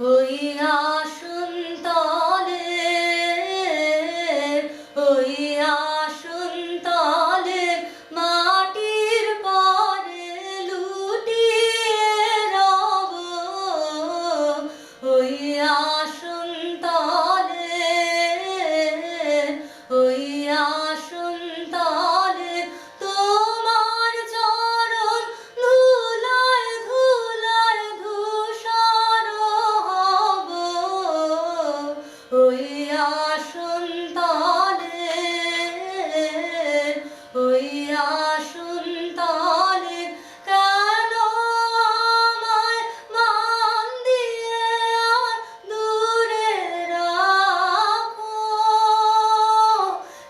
ওই আসন তলে, ওই আসন তলে মাটির পরে লুটিয়ে রব, ওই আসন তলে, ওই আসন তলে তোমার চরণ ধুলায় ধুলায় ধূসর হব, ওই আসন তলে, ওই আসন তলে কেন আমায় মান দিয়ে আর দূরে রাখো,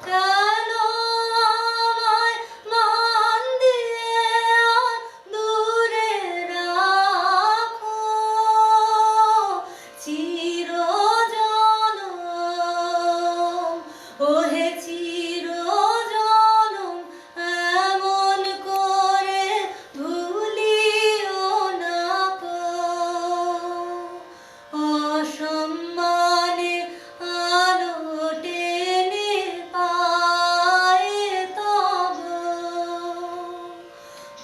কেন আমায় মান দিয়ে আর দূরে রাখো, চিরজনম ওহে চিরজনম এমন করে ভুলিও না কো, অসম্মানে আলো টেনে পায়ে তব,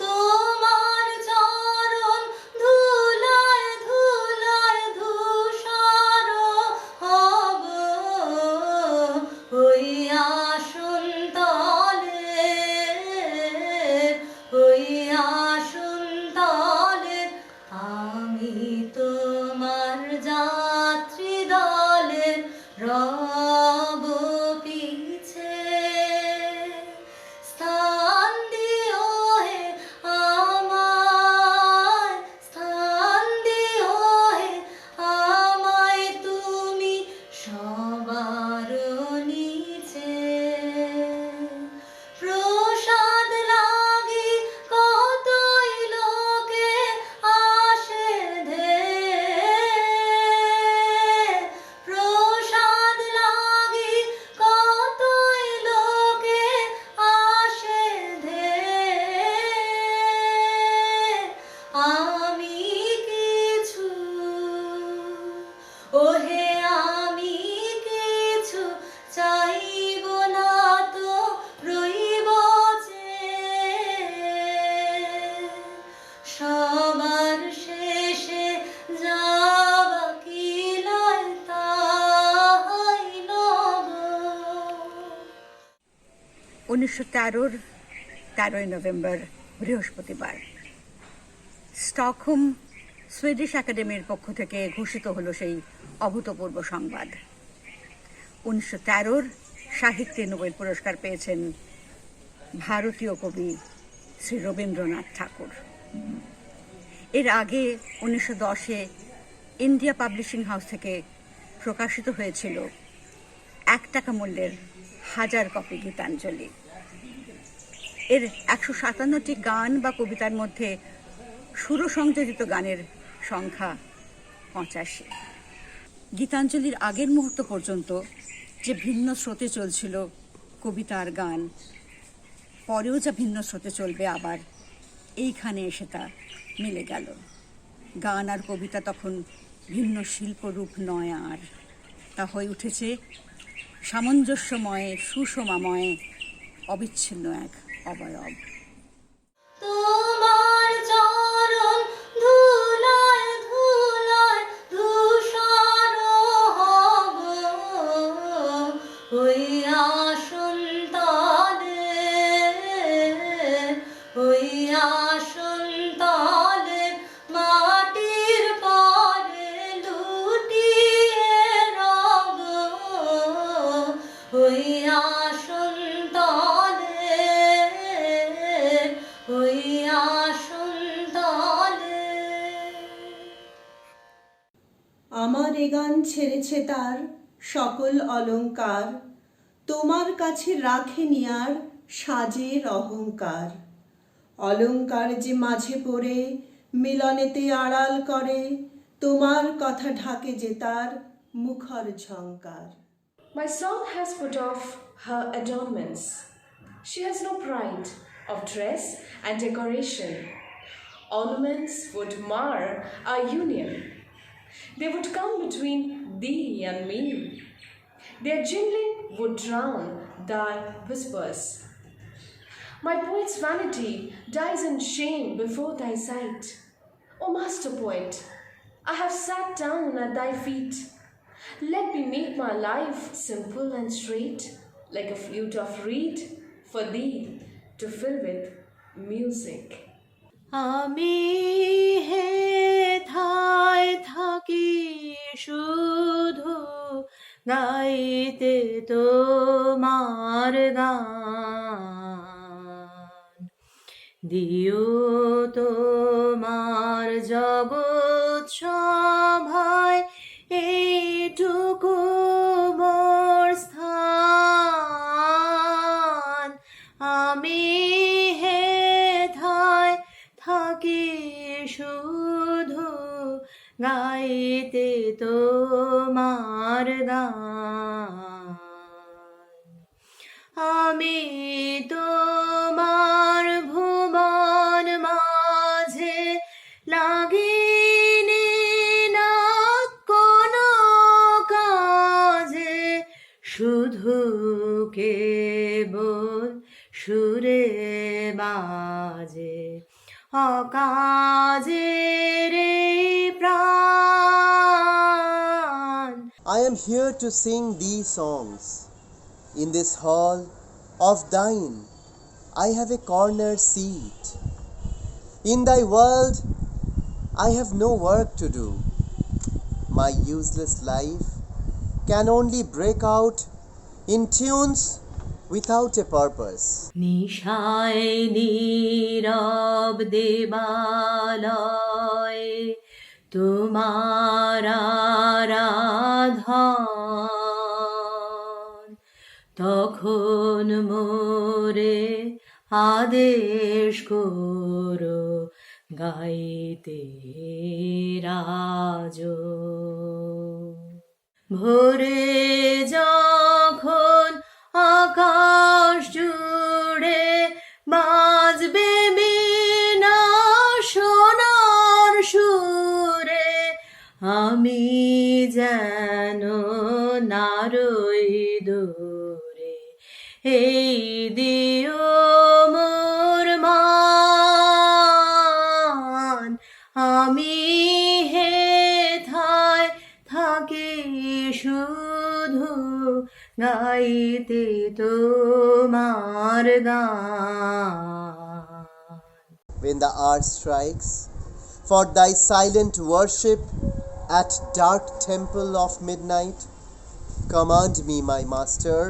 তোমার চরণ ধুলায় ধুলায় ধূসর হব, ওই আসন তলে, ওই আসন তলে আমি তোমার যাত্রী দলের রব পিছে, স্থান দিও হে আমায়, স্থান দিও হে আমায় তুমি সবার নিচে, প্রসাদ লাগি কতই লোকে আসে ধে, প্রসাদ লাগি কতই লোকে আসে ধে, আমি কিছু, ওহে আমি কিছু চাইব না তো রইব চেয়ে, সবার শেষে যাবা কি লয় তাহাই নব। 1913 13ই নভেম্বর বৃহস্পতিবার স্টকহোম সুইডিশ একাডেমির পক্ষ থেকে ঘোষিত হলো সেই অভূতপূর্ব সংবাদ। 1913 সাহিত্যে নোবেল পুরস্কার পেয়েছেন ভারতীয় কবি শ্রী রবীন্দ্রনাথ ঠাকুর। এর আগে 1910-এ ইন্ডিয়া পাবলিশিং হাউস থেকে প্রকাশিত হয়েছিল 1 টাকা মূল্যের 1000 কপি গীতাঞ্জলি। এর 157টি গান বা কবিতার মধ্যে সুরসংযোজিত গানের সংখ্যা 85। গীতাঞ্জলির আগের মুহূর্ত পর্যন্ত যে ভিন্ন স্রোতে চলছিল কবিতার গান, পরেও যা ভিন্ন স্রোতে চলবে আবার এইখানে এসে তা মিলে গেল। গান আর কবিতা তখন ভিন্ন শিল্পরূপ নয়, আর তা হয়ে উঠেছে সামঞ্জস্যময় সুষমাময় অবিচ্ছিন্ন এক অবয়ব। তোমার চরণ ধুলায় ধুলায় ধূসর হব, ওই আসন তলে, ওই আসন তলে মাটির পরে লুটিয়ে রব, ওই আসন তলে, ওই আসন তলে। আমার এ গান ছেড়েছে তার সকল অলংকার, তোমার কাছে রাখেনি আর সাজের অহংকার। অলংকার যে মাঝে পড়ে মিলনেতে আড়াল করে, তোমার কথা ঢাকে যে তার মুখর ঝংকার। My song has put off her adornments. She has no pride of dress and decoration. Ornaments would mar our union. They would come between thee and me. Their jingling would drown thy whispers. My poet's vanity dies in shame before thy sight. O master poet, I have sat down at thy feet. Let me make my life simple and straight, like a flute of reed, for thee to fill with music. আমি হেথায় থাকি শুধু গাইতে তোমার গান দিও তোমার জগৎ সভায় এইটুকু মোর স্থান আমি হেথায় থাকি শুধু গাইতে তোমার গান আমি তোমার ভুবন মাঝে লাগিনি না কোনো কাজে শুধু কেবল সুরে বাজে অকাজের এই প্রাণ I am here to sing these songs. In this hall of thine, I have a corner seat. In thy world, I have no work to do. My useless life can only break out in tunes without a purpose. নিশায় নীরব দেবালয়ে তোমার আরাধন তখন মোরে আদেশ করো গাইতে রাজ ভোরে যখন আকাশ জুড়ে বাজবে বীণা সোনার সুরে আমি যেন নারই দূরে এই দিও মোর মান আমি হেথায় থাকি শুধু গাইতে তোমার গান When the hour strikes for thy silent worship at dark temple of midnight, command me, my master,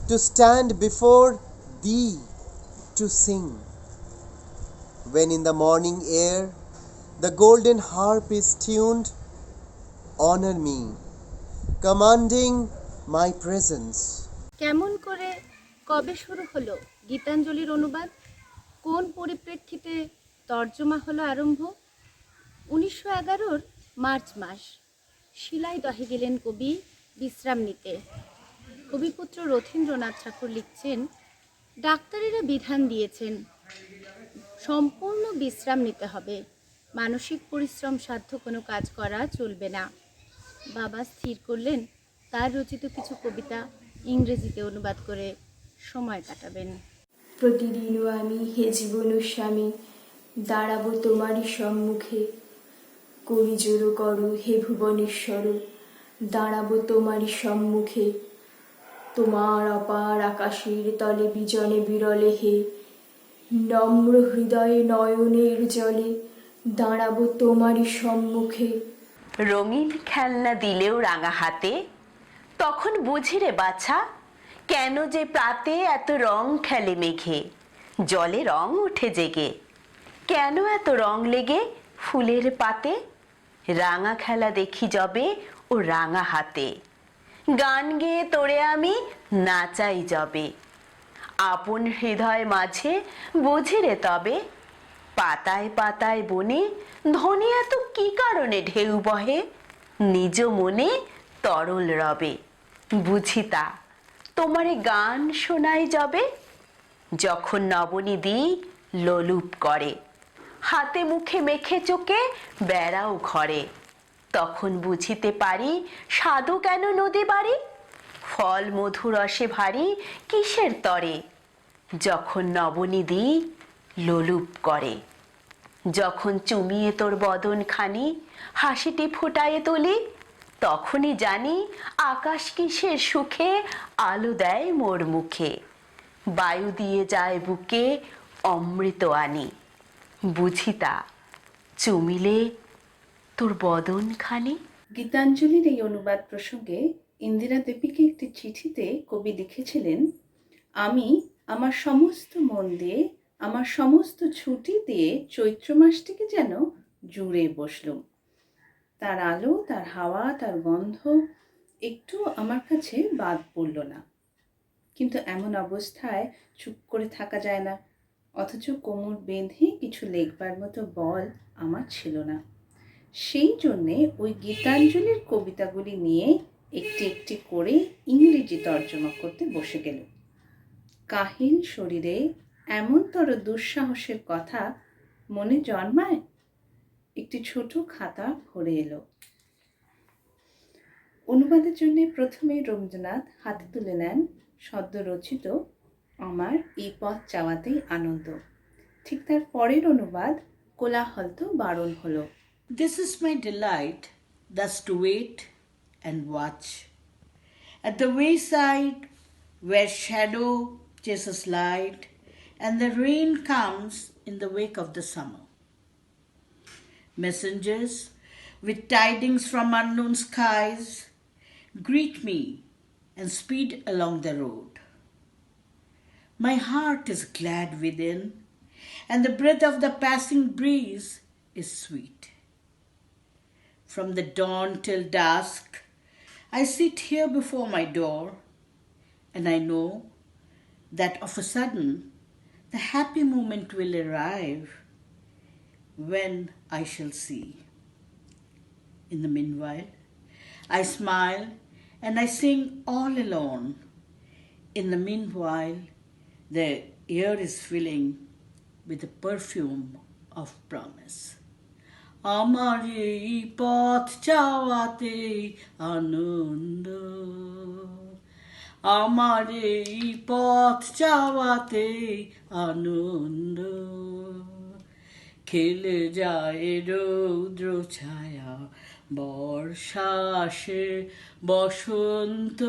to stand before thee to sing. When in the morning air the golden harp is tuned, honor me, commanding my presence. কেমন করে কবে শুরু হলো গীতাঞ্জলির অনুবাদ? কোন পরিপ্রেক্ষিতে তর্জমা হলো আরম্ভ? 1911 মার্চ মাস। শিলাইদহে গেলেন কবি বিশ্রাম নিতে। কবিপুত্র রথীন্দ্রনাথ ঠাকুর লিখছেন, ডাক্তারেরা বিধান দিয়েছেন সম্পূর্ণ বিশ্রাম নিতে হবে, মানসিক পরিশ্রম সাধ্য কোনো কাজ করা চলবে না। বাবা স্থির করলেন তার রচিত কিছু কবিতা ইংরেজিতে অনুবাদ করে সময় কাটাবেন। প্রতিদিনও আমি হে জীবন স্বামী দাঁড়াবো তোমারই সম্মুখে, করি জোড়ো করো হে ভুবনেশ্বর, দাঁড়াবো তোমারই সম্মুখে, তোমার অপার আকাশের তলে বিজনে বিরলে হে, নম্র হৃদয়ে নয়নের জলে দাঁড়াবো তোমারই সম্মুখে। রঙিন খেলনা দিলেও রাঙা হাতে, তখন বুঝি রে বাছা কেন যে প্রাতে এত রং খেলে মেঘে, জলে রং উঠে জেগে, কেন এত রং লেগে ফুলের পাতে, রাঙা খেলা দেখি যবে ও রাঙা হাতে, গান গেয়ে তোরে আমি নাচাই যবে, আপন হৃদয় মাঝে বুঝি রে তবে, পাতায় পাতায় বনে ধনে এত কি কারণে ঢেউ বহে, নিজ মনে তরল রবে, বুঝি তা তোমারে গান শোনাই যাবে, যখন নবনিধি লোলুপ করে, হাতে মুখে মেখে চোখে বেড়াও ঘরে, তখন বুঝিতে পারি সাধু কেন নদী বাড়ি, ফল মধু রসে ভারী কিসের তরে, যখন নবনিধি লোলুপ করে, যখন চুমিয়ে তোর বদন খানি হাসিটি ফুটায়ে তুলি, তখনই জানি আকাশ কিসের সুখে আলো দেয় মোর মুখে, বায়ু দিয়ে যায় বুকে অমৃত আনি, বুঝিতা চুমিলে তোর বদন খানি। গীতাঞ্জলির এই অনুবাদ প্রসঙ্গে ইন্দিরা দেবীকে একটি চিঠিতে কবি লিখেছিলেন, আমি আমার সমস্ত মন দিয়ে, আমার সমস্ত ছুটি দিয়ে চৈত্র মাসটিকে যেন জুড়ে বসলুম। তার আলো, তার হাওয়া, তার গন্ধ একটু আমার কাছে বাদ পড়ল না। কিন্তু এমন অবস্থায় চুপ করে থাকা যায় না, অথচ কোমর বেঁধে কিছু লেখবার মতো বল আমার ছিল না। সেই জন্যে ওই গীতাঞ্জলির কবিতাগুলি নিয়ে একটি একটি করে ইংরেজি তর্জমা করতে বসে গেল। কাহিল শরীরে এমনতর দুঃসাহসের কথা মনে জন্মায়। একটি ছোট খাতা ভরে এলো। অনুবাদের জন্য প্রথমে রবীন্দ্রনাথ হাতে তুলে নেন সদ্য রচিত আমার এই পথ চাওয়াতেই আনন্দ। ঠিক তার পরের অনুবাদ কোলাহল তো বারণ হলো। This is my delight, thus to wait and watch. At the wayside, where shadow chases light, and the rain comes in the wake of the summer. Messengers with tidings from unknown skies greet me and speed along the road. My heart is glad within, and the breath of the passing breeze is sweet. From the dawn till dusk, I sit here before my door, and I know that of a sudden the happy moment will arrive when I shall see. In the meanwhile, I smile and I sing all alone. In the meanwhile, the air is filling with the perfume of promise. আমার এই পথ চাওয়াতে আনন্দ, আমার এই পথ চাওয়াতে আনন্দ, খেলে যায় রৌদ্র ছায়া বর্ষা আসে বসন্ত,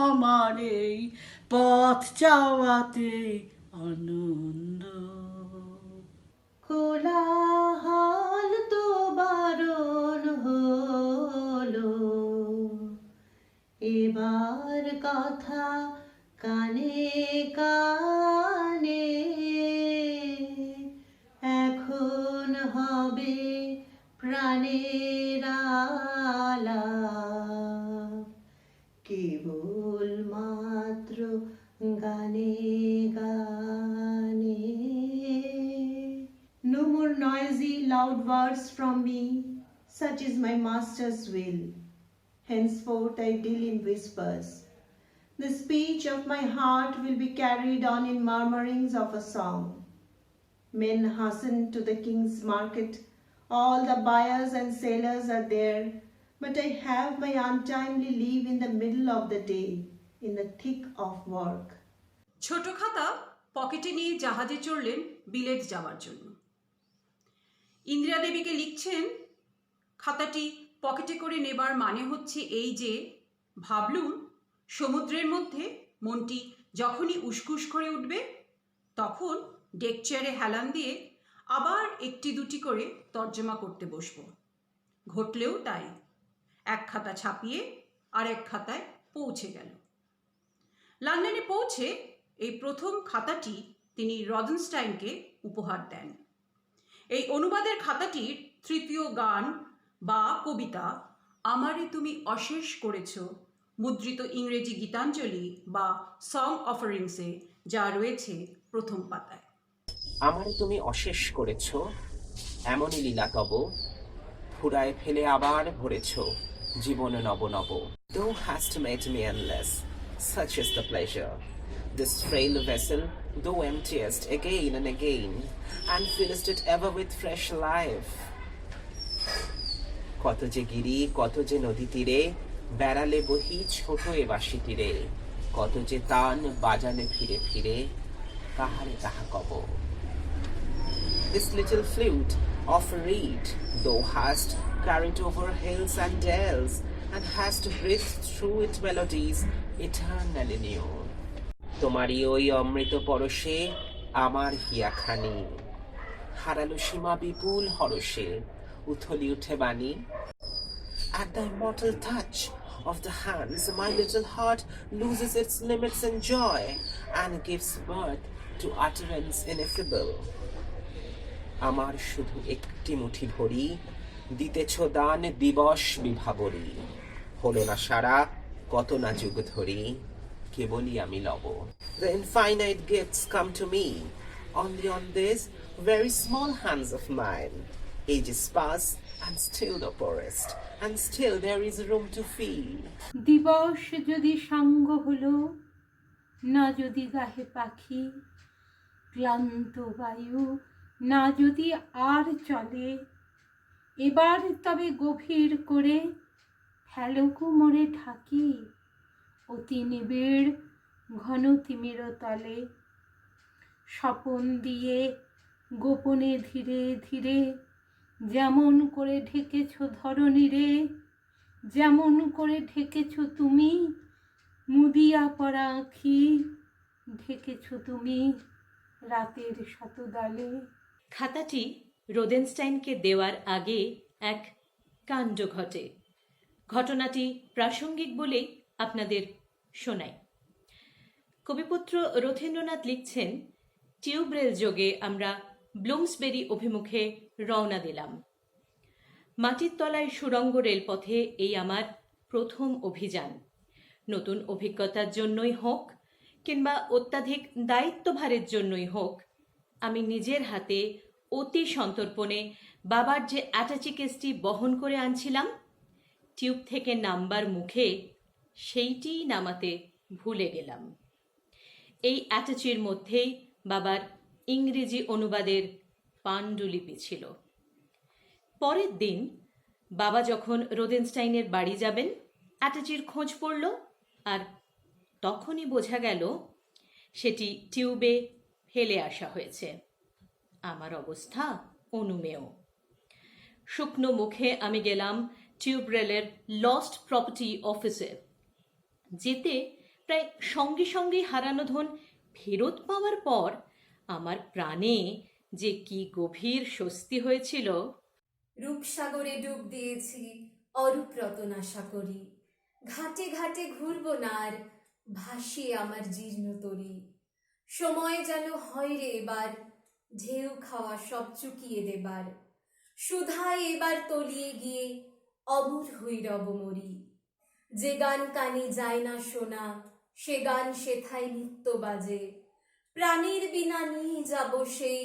আমার এই পথ চাওয়াতে আনন্দ। কোলাহল তো বারণ হলো, এবার কথা কানে কানে, এখন হবে প্রাণের আলাপ, কেবল মাত্র গানে গানে। No more noisy, loud words from me, such is my master's will. Henceforth I deal in whispers. The speech of my heart will be carried on in murmurings of a song. Men hasten to the king's market, all the buyers and sellers are there, but I have my untimely leave in the middle of the day, in the thick of work. ছোট খাতা পকেটে নিয়ে জাহাজে চড়লেন বিলেত যাওয়ার জন্য। ইন্দিরা দেবীকে লিখছেন, খাতাটি পকেটে করে নেবার মানে হচ্ছে এই যে, ভাবলুম সমুদ্রের মধ্যে মনটি যখনই উসকুস করে উঠবে, তখন ডেক চেয়ারে হেলান দিয়ে আবার একটি দুটি করে তর্জমা করতে বসব। ঘটলেও তাই, এক খাতা ছাপিয়ে আর এক খাতায় পৌঁছে গেল। লন্ডনে পৌঁছে এই প্রথম খাতাটি তিনি রদনস্টাইনকে উপহার দেন। এই অনুবাদের খাতাটির তৃতীয় গান বা কবিতা আমারে তুমি অশেষ করেছ, মুদ্রিত ইংরেজি গীতাঞ্জলি বা সং অফারিংসে যা রয়েছে প্রথম পাতায়। আমারে তুমি অশেষ করেছ, এমনই লীলা তব, ফুরায় ফেলে আবার ভরেছ জীবন নব নব। Thou hast made me endless, such is the pleasure. This frail vessel thou emptiest again and again, and fillest it ever with fresh life. কত যে গিরি, কত যে নদী তীরে, বেড়ালে বহি ছোট এ বাঁশি তীরে, কত যে তান বাজালে ফিরে ফিরে, কাহারে তাহা কব। This little flute of a reed thou hast carried over hills and dales, and hast breathed through its melodies eternally new. তোমারই ওই অমৃত পরশে আমার হিয়াখানি, হারালো সীমা বিপুল হরষে, উথলি উঠে বাণী। At the immortal touch of the hands, my little heart loses its limits in joy, and gives birth to utterance ineffable. আমার শুধু একটি মুঠি ভরি, দিতেছ দান দিবস বিভাবরী, হলো না সারা কত না যুগ ধরি, কেবলই আমি লব। The infinite gifts come to me, only on these very small hands of mine. Ages pass, and still the poorest, and still there is room to feel. দিবস যদি সাঙ্গ হলো, না যদি গাহে পাখি, ক্লান্ত বায়ু না যদি আর চলে, এবার তবে গভীর করে ফেলকু মোড়ে ঢাকি, অতি নিবিড় ঘন তিমির তলে। স্বপন দিয়ে গোপনে ধীরে ধীরে যেমন করে ঢেকেছ ধরণীরে, যেমন করে ঢেকেছ তুমি মুদিয়া পড়া আঁখি, ঢেকেছ তুমি রাতের শতদলে। খাতাটি রোদেনস্টাইনকে দেওয়ার আগে এক কাণ্ড ঘটে। ঘটনাটি প্রাসঙ্গিক বলেই আপনাদের শোনাই। কবিপুত্র রথীন্দ্রনাথ লিখছেন, টিউব রেল যোগে আমরা ব্লুমসবেরি অভিমুখে রওনা দিলাম। মাটির তলায় সুড়ঙ্গ রেলপথে এই আমার প্রথম অভিযান। নতুন অভিজ্ঞতার জন্যই হোক কিংবা অত্যাধিক দায়িত্বভারের জন্যই হোক, আমি নিজের হাতে অতি সন্তর্পণে বাবার যে অ্যাটাচি কেসটি বহন করে আনছিলাম, টিউব থেকে নামবার মুখে সেইটিই নামাতে ভুলে গেলাম। এই অ্যাটাচির মধ্যেই বাবার ইংরেজি অনুবাদের পাণ্ডুলিপি ছিল। পরের দিন বাবা যখন রোদেনস্টাইনের বাড়ি যাবেন, অ্যাটাচির খোঁজ পড়ল, আর তখনই বোঝা গেল সেটি টিউবে ফেলে আসা হয়েছে। আমার অবস্থা অনুমেয়। শুকনো মুখে আমি গেলাম টিউব রেলের লস্ট প্রপার্টি অফিসে। যেতে প্রায় সঙ্গে সঙ্গেই হারানো ধন ফেরত পাওয়ার পর আমার প্রাণে যে কি গভীর স্বস্তি হয়েছিল। রূপসাগরে ডুব দিয়েছি অরূপ রতন আশা করি, ঘাটে ঘাটে ঘুরব না আর ভাসিয়ে আমার জীর্ণ তরি। সময় যেন হয় রে এবার ঢেউ খাওয়া সব চুকিয়ে দেবার, সুধায় এবার তলিয়ে গিয়ে অমর হই রব মরি। যে গান কানে যায় না শোনা, সে গান সেথায় নিত্য বাজে, প্রাণীর বিনা নিয়ে যাব সেই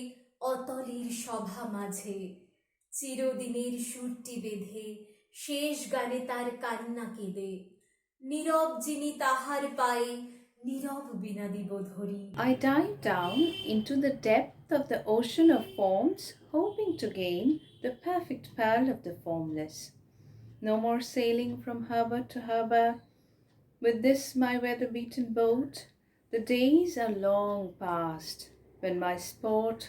অতলের সভা মাঝে। চিরদিনের সুরটি বেঁধে শেষ গানে তার কান্না কেঁদে, নীরব যিনি তাহার পায়ে নীরব বিনা দিব ধরি। I dive down into the depth of the ocean of forms, hoping to gain the perfect pearl of the formless. No more sailing from harbour to harbour with this my weather-beaten boat. The days are long past when my sport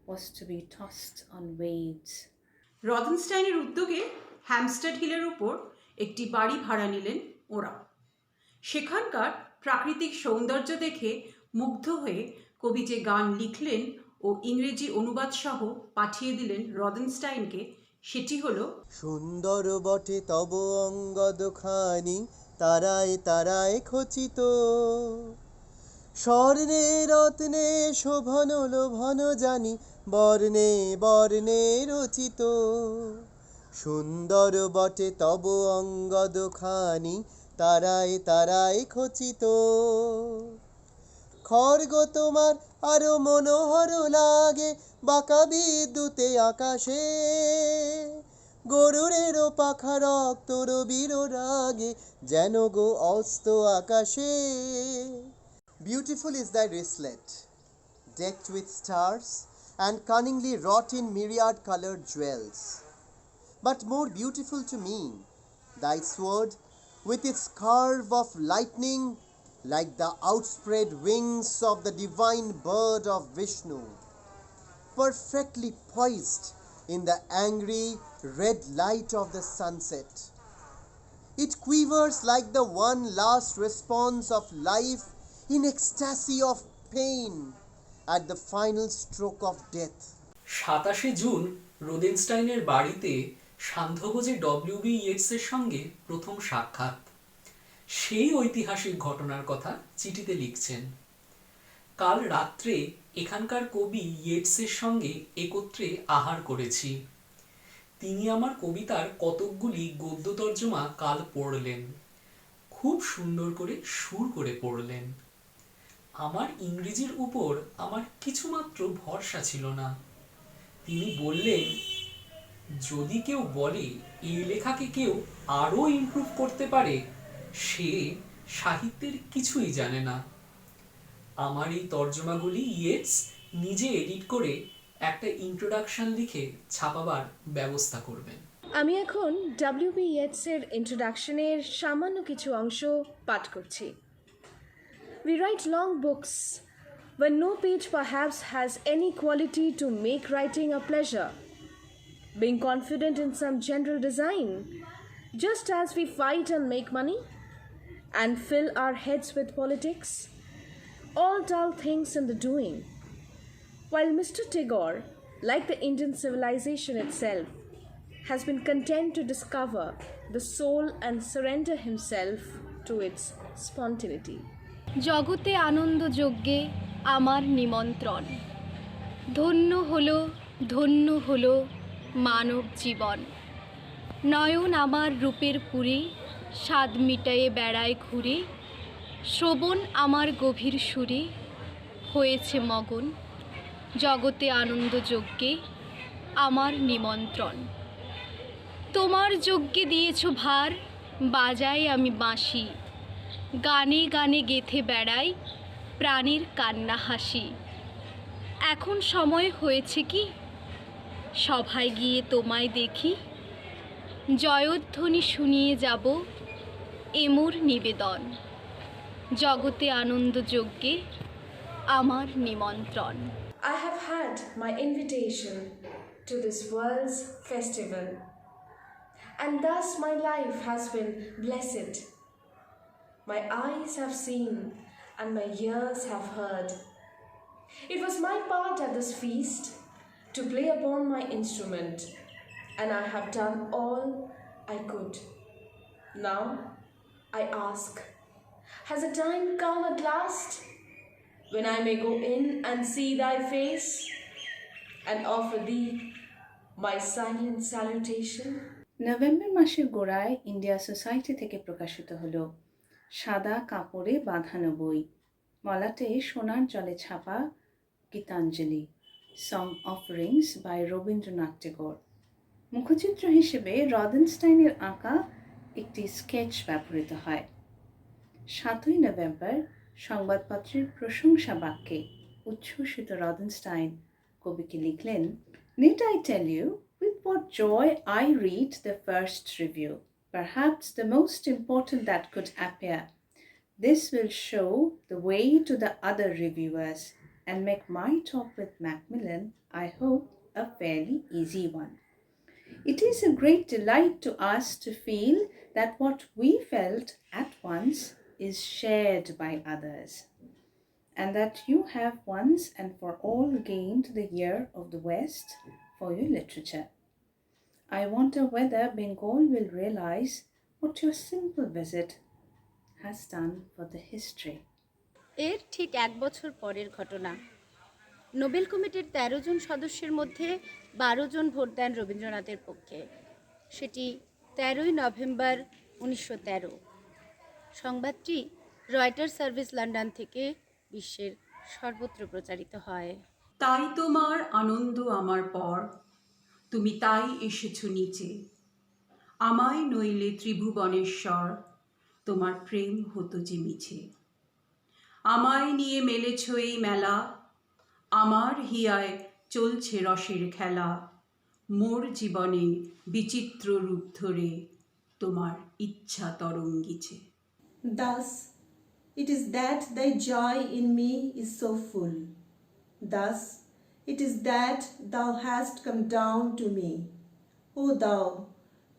was to be tossed on waves. রদেনস্টাইনের উদ্যোগে Hampstead হিলের উপর একটি বাড়ি ভাড়া নিলেন ওরা। সেখানকার প্রাকৃতিক সৌন্দর্য দেখে মুগ্ধ হয়ে কবি যে গান লিখলেন ও ইংরেজি অনুবাদ সহ পাঠিয়ে দিলেন রদেনস্টাইনকে, সেটি হলো, সুন্দর বটে তব অঙ্গদ খানি, তারায় তারায় খচিত, স্বর্ণে রত্নে শোভন লোভন জানি, বর্ণে বর্ণে রচিত। সুন্দর বটে তব অঙ্গদ খানি, তারায় তারায় খচিত, খড়গ তোমার আরো মনোহর লাগে, বাঁকা বিদ্যুতে আকাশে, গরুরেরও পাখা রক্ত রবির রাগে, যেন গো অস্ত আকাশে। Beautiful is thy wristlet, decked with stars and cunningly wrought in myriad colored jewels. but more beautiful to me. Thy sword, with its curve of lightning, like the outspread wings of the divine bird of Vishnu, perfectly poised in the angry red light of the sunset. It quivers like the one last response of life in ecstasy of pain at the final stroke of death. 27 June রোদেনস্টাইনের বাড়িতে সান্ধ্যভোজে ডব্লিউ.বি. ইয়েটসের সঙ্গে প্রথম সাক্ষাৎ। সেই ঐতিহাসিক ঘটনার কথা চিঠিতে লিখছেন। কাল রাত্রে এখানকার কবি ইয়েটসের সঙ্গে একত্রে আহার করেছি। তিনি আমার কবিতার কতকগুলি গদ্য তর্জমা কাল পড়লেন। খুব সুন্দর করে সুর করে পড়লেন। আমার ইংরেজির উপর আমার কিছুমাত্র ভরসা ছিল না। তিনি বললেন, যদি কেউ বলে এই লেখাকে কেউ আরও ইমপ্রুভ করতে পারে, সে সাহিত্যের কিছুই জানে না। আমার এই তর্জমাগুলি ইয়েটস নিজে এডিট করে একটা ইন্ট্রোডাকশন লিখে ছাপাবার ব্যবস্থা করবেন। আমি এখন ডব্লিউ.বি. ইয়েটসের ইন্ট্রোডাকশনের সামান্য কিছু অংশ পাঠ করছি। We write long books when no page perhaps has any quality to make writing a pleasure. Being confident in some general design, just as we fight and make money and fill our heads with politics, all dull things in the doing. While Mr. Tagore, like the Indian civilization itself, has been content to discover the soul and surrender himself to its spontaneity. জগতে আনন্দ যজ্ঞে আমার নিমন্ত্রণ, ধন্য হলো মানব জীবন। নয়ন আমার রূপের পুরে, স্বাদ মিটায়ে বেড়ায় ঘুরে, শ্রবণ আমার গভীর সুরে হয়েছে মগন। জগতে আনন্দ যজ্ঞে আমার নিমন্ত্রণ, তোমার যজ্ঞে দিয়েছ ভার, বাজাই আমি বাঁশি, গানে গানে গেথে বেড়াই প্রাণীর কান্না হাসি। এখন সময় হয়েছে কি সভায় গিয়ে তোমায় দেখি, জয়ধ্বনি শুনিয়ে যাব এমোর নিবেদন। জগতে আনন্দ যজ্ঞে আমার নিমন্ত্রণ। I have had my invitation to this world's festival, and thus my life has been blessed. My eyes have seen and my ears have heard. It was my part at this feast to play upon my instrument, and I have done all I could. Now I ask, has the time come at last when I may go in and see thy face and offer thee my silent salutation? November মাসের গোড়ায় India society থেকে প্রকাশিত হলো সাদা কাপড়ে বাঁধানো বই, মলাটে সোনার জলে ছাপা Gitanjali, song offerings by Rabindranath Tagore. মুখচিত্র হিসেবে রদেনস্টাইনের আঁকা একটি স্কেচ ব্যবহৃত হয়। 7ই নভেম্বর সংবাদপত্রের প্রশংসা বাক্যে উচ্ছ্বসিত রদেনস্টাইন কবিকে লিখলেন, Need I tell you with what joy I read the first review, perhaps the most important that could appear. This will show the way to the other reviewers and make my talk with Macmillan, I hope, a fairly easy one. It is a great delight to us to feel that what we felt at once is shared by others, and that you have once and for all gained the ear of the West for your literature. I wonder whether Bengal will realize what your simple visit has done for the history. এর ঠিক 1 বছর পরের ঘটনা। Nobel কমিটির 13 জন সদস্যের মধ্যে 12 জন vote দেন রবীন্দ্রনাথের পক্ষে। সেটি 13ই নভেম্বর 1913। সংবাদটি রয়টার সার্ভিস লন্ডন থেকে বিশ্বের সর্বত্র প্রচারিত হয়। তাই তোমার আনন্দ আমার পর, তুমি তাই এসেছো নিচে, আমায় নইলে ত্রিভুবনেশ্বর, তোমার প্রেম হতো যে মিছে। আমায় নিয়ে মেলেছ এই মেলা, আমার হিয়ায় চলছে রসের খেলা, মোর জীবনে বিচিত্র রূপ ধরে তোমার ইচ্ছা তরঙ্গিছে। Thus, it is that thy joy in me is so full. Thus, it is that thou hast come down to me. O thou,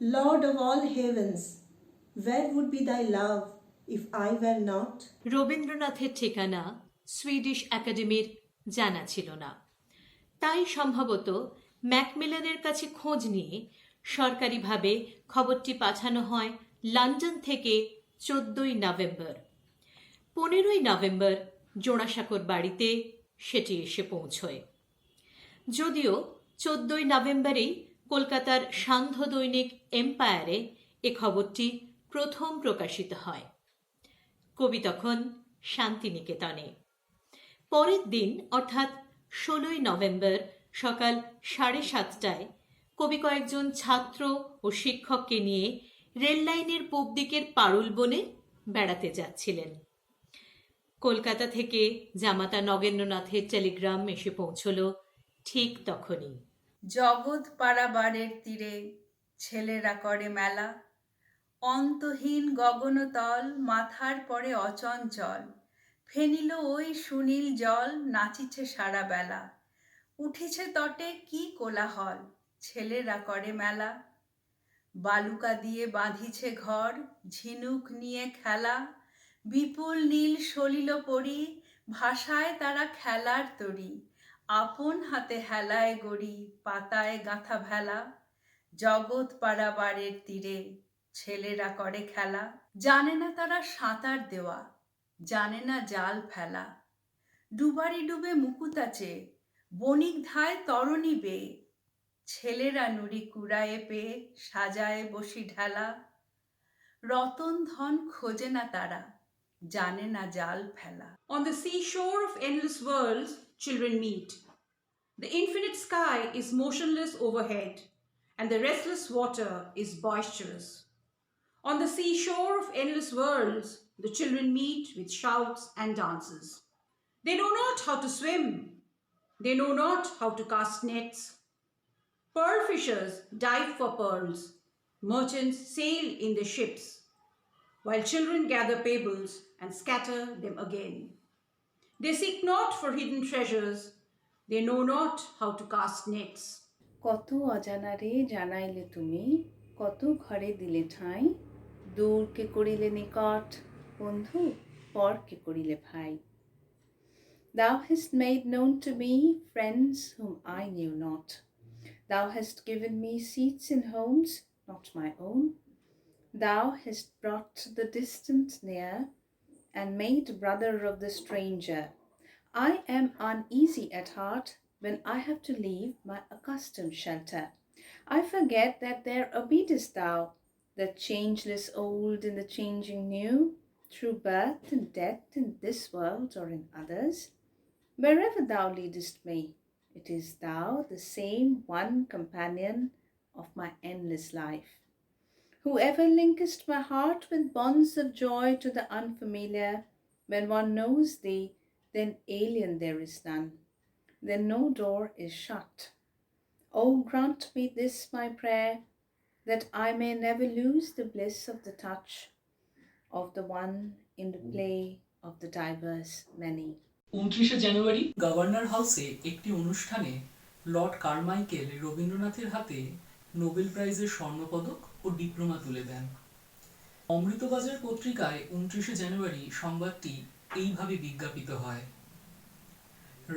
Lord of all heavens, where would be thy love if I were not? রবীন্দ্রনাথের ঠিকানা Swedish একাডেমির জানা ছিল না, তাই সম্ভবত ম্যাকমিলানের কাছে খোঁজ নিয়ে সরকারিভাবে খবরটি পাঠানো হয় লন্ডন থেকে 14ই নভেম্বর। 15ই নভেম্বর জোড়াসাঁকোর বাড়িতে সেটি এসে পৌঁছয়। যদিও 14ই নভেম্বরেই কলকাতার সান্ধ্য দৈনিক এম্পায়ারে এ খবরটি প্রথম প্রকাশিত হয়। কবি তখন শান্তিনিকেতনে। পরের দিন অর্থাৎ 16ই নভেম্বর সকাল 7:30টায় কবি কয়েকজন ছাত্র ও শিক্ষককে নিয়ে রেল লাইনের পূব দিকের পারুল বনে বেড়াতে যাচ্ছিলেন। কলকাতা থেকে জামাতা নগেন্দ্রনাথের টেলিগ্রাম এসে পৌঁছল ঠিক তখনই। জগৎ পাড়া বাড়ের তীরে ছেলেরা করে মেলা, অন্তহীন গগনতল মাথার পরে অচঞ্চল, ফেনিল ওই সুনীল জল নাচিছে সারা বেলা, উঠেছে তটে কি কোলাহল, ছেলেরা করে মেলা, বালুকা দিয়ে বাঁধিছে ঘর, ঝিনুক নিয়ে খেলা, বিপুল নীল সলিল পরি, ভাষায় তারা খেলার তরি, আপন হাতে হেলায় গড়ি, পাতায় গাঁথা ভেলা, জগৎ পাড়া বাড়ের তীরে ছেলেরা করে খেলা, জানে না তারা সাঁতার দেওয়া, জানে না জাল ফেলা, ডুবারি ডুবে মুকুতাচে, বণিক ধায় তরণী বেয়ে, ছেলেরা নুড়ি কুড়ায়ে পেয়ে সাজায় বসি ঢেলা, রতন ধন খোঁজে না তারা, জানে না জাল ফেলা। On the seashore of endless worlds, children meet. The infinite sky is motionless overhead, and the restless water is boisterous. On the seashore of endless worlds, the children meet with shouts and dances. They know not how to swim. They know not how to cast nets. Pearl fishers dive for pearls. Merchants sail in their ships, while children gather pebbles and scatter them again. They seek not for hidden treasures. They know not how to cast nets. কত অজানারে জানাইলে তুমি, কত ঘরে দিলে ঠাঁই, দূরকে করিলে নিকট বন্ধু, পরকে করিলে ভাই। Thou hast made known to me friends whom I knew not. Thou hast given me seats in homes not my own. Thou hast brought the distant near, and made brother of the stranger. I am uneasy at heart when I have to leave my accustomed shelter. I forget that there abidest thou, the changeless old in the changing new, through birth and death in this world or in others. Wherever thou leadest me, it is thou, the same one companion of my endless life. Whoever linkest my heart with bonds of joy to the unfamiliar, when one knows thee, then alien there is none, then no door is shut. Oh, grant me this my prayer, that I may never lose the bliss of the touch of the one in the play of the diverse many. 29 January governor হাউসে একটি অনুষ্ঠানে Lord Carmichael রবীন্দ্রনাথের হাতে Nobel প্রাইজের স্বর্ণপদক ও diploma তুলে দেন। অমৃতবাজার পত্রিকায় 29 জানুয়ারি সংবাদটি এইভাবে বিজ্ঞাপিত হয়: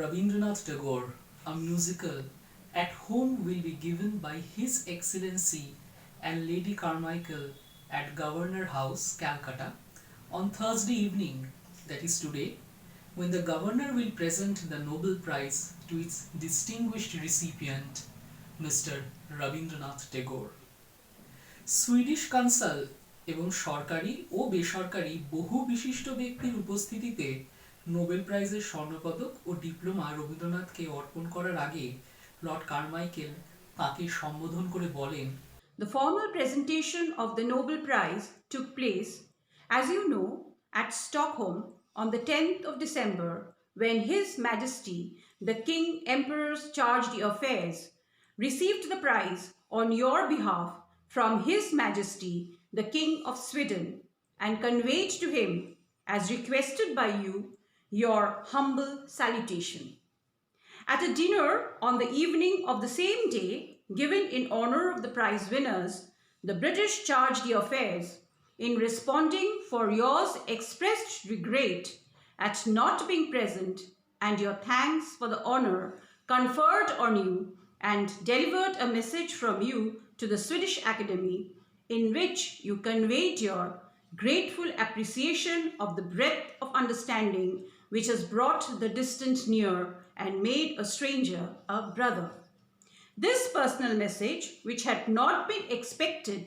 Rabindranath Tagore, a musical at home, will be given by His Excellency and Lady Carmichael at Governor House, Calcutta, on Thursday evening, that is today, when the Governor will present the Nobel Prize to its distinguished recipient, Mr. Rabindranath Tagore. Swedish council এবং সরকারি ও বেসরকারি বহু বিশিষ্ট ব্যক্তির উপস্থিতিতে Nobel প্রাইজের স্বর্ণপদক ও diploma রবীন্দ্রনাথকে অর্পণ করার আগে লর্ড কারমাইকেল তাকে সম্বোধন করে বলেন, The formal presentation of the Nobel Prize took place, as you know, at Stockholm on the 10th of December, when His Majesty, the King Emperor's Charge d'Affaires, received the prize on your behalf from His Majesty the King of Sweden and conveyed to him, as requested by you, your humble salutation. At a dinner on the evening of the same day, given in honor of the prize winners, the British charge d'affaires in responding for yours expressed regret at not being present and your thanks for the honor conferred on you, and delivered a message from you to the Swedish Academy in which you conveyed your grateful appreciation of the breadth of understanding which has brought the distant near and made a stranger a brother. This personal message, which had not been expected,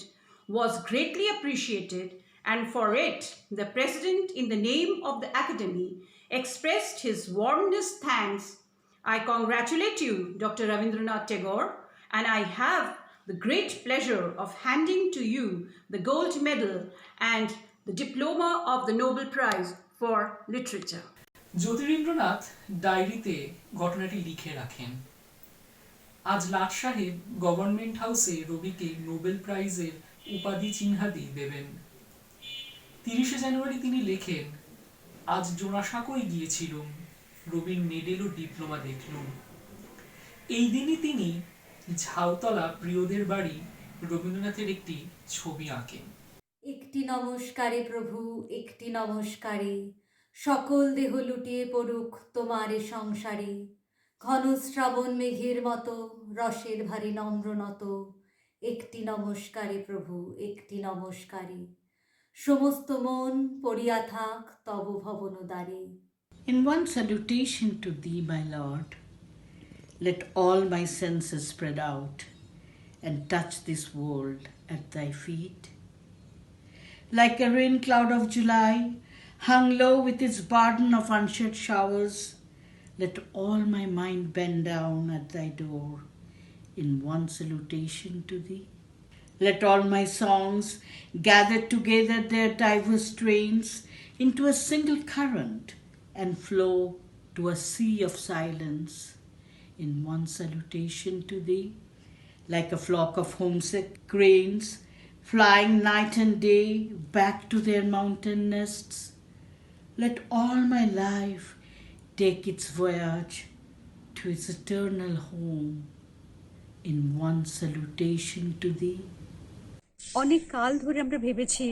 was greatly appreciated, and for it the President, in the name of the Academy, expressed his warmest thanks. I congratulate you, Dr. Rabindranath Tagore, and I have the great pleasure of handing to you the gold medal and the diploma of the Nobel Prize for Literature. Jyotirindranath ডায়েরিতে ঘটনাটি লিখে রাখেন। আজ লাট সাহেব government হাউসে রবিকে Nobel প্রাইজের উপাধি চিহ্নাদি দেবেন। 30শে জানুয়ারি তিনি লেখেন, আজ জোড়াসাঁকোয় গিয়েছিলুম, রবির মেডেল ও ডিপ্লোমা দেখলুম। এই দিনই তিনি ঝাউতলা প্রিয়দের বাড়ি রবীন্দ্রনাথের একটি ছবি আঁকেন। একটি নমস্কারে প্রভু, একটি নমস্কারে, সকল দেহ লুটিয়ে পড়ুক তোমারে সংসারে। ঘন শ্রাবণ মেঘের মতো রসের ভারী নম্রনত, একটি নমস্কারে প্রভু, একটি নমস্কারে, সমস্ত মন পড়িয়া থাক তব ভবন দ্বারে। In one salutation to thee, my Lord, let all my senses spread out and touch this world at thy feet. Like a rain cloud of July, hung low with its burden of unshed showers, let all my mind bend down at thy door in one salutation to thee. Let all my songs gather together their diverse strains into a single current and flow to a sea of silence in one salutation to thee. Like a flock of homesick cranes flying night and day back to their mountain nests, let all my life take its voyage to its eternal home in one salutation to thee. অনেক কাল ধরে আমরা ভেবেছি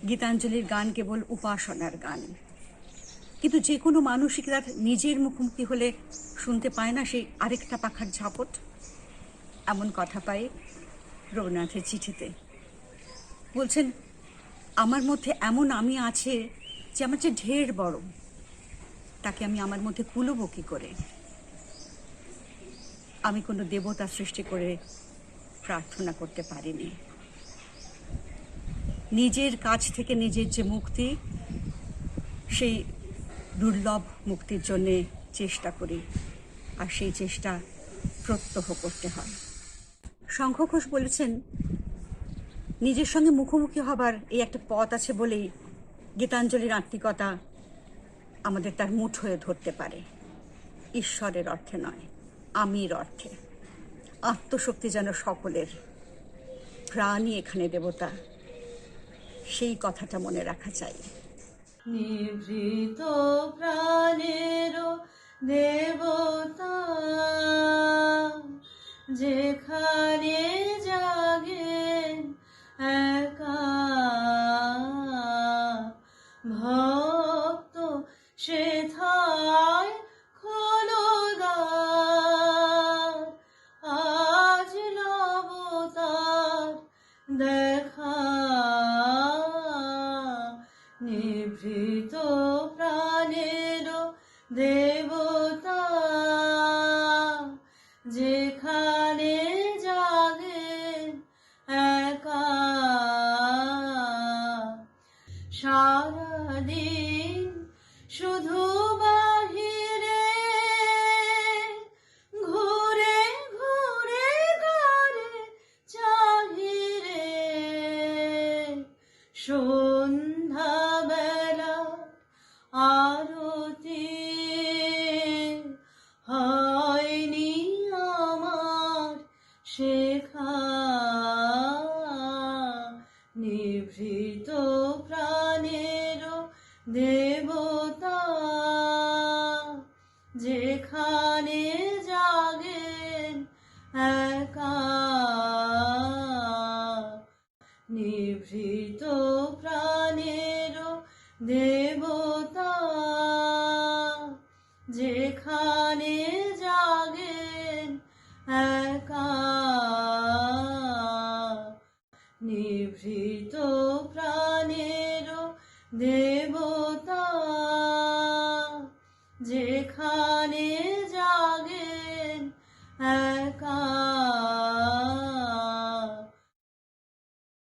গীতাঞ্জলির গান কেবল উপাসনার গান, কিন্তু যে কোনো মানুষই তার নিজের মুখোমুখি হলে শুনতে পায় না সেই আরেকটা পাখার ঝাপট। এমন কথা পাই রবীন্দ্রনাথের চিঠিতে। বলছেন, আমার মধ্যে এমন আমি আছে যে আমার চেয়ে ঢের বড়, তাকে আমি আমার মধ্যে কুলব কি করে? আমি কোনো দেবতা সৃষ্টি করে প্রার্থনা করতে পারিনি। নিজের কাছ থেকে নিজের যে মুক্তি, সেই দুর্লভ মুক্তির জন্যে চেষ্টা করি, আর সেই চেষ্টা প্রত্যহ করতে হয়। শঙ্খ ঘোষ বলেছেন, নিজের সঙ্গে মুখোমুখি হবার এই একটা পথ আছে বলেই গীতাঞ্জলির আত্মিকতা আমাদের তার মুঠ হয়ে ধরতে পারে। ঈশ্বরের অর্থে নয়, আমির অর্থে। আত্মশক্তি যেন সকলের, প্রাণই এখানে দেবতা, সেই কথাটা মনে রাখা চাই। নিভৃত প্রাণের দেবতা যেখানে জাগেন একা, ভক্ত সেথায় খোলো দ্বার, আজ নবতার দেখা। নিভৃত প্রাণের দেবতা যেখানে জাগেন একা, সারাদিন শুধু বাহিরে ঘুরে ঘুরে ঘরে চাহিরে, সন্ধ্যাবেলা আরতি হয়নি আমার শেখা নিভৃত প্রাণের দেবতা, যেখানে জাগেন একা নিভৃত প্রাণের দেবতা, যেখানে জাগেন একা নিভৃত প্রাণের দেবতা।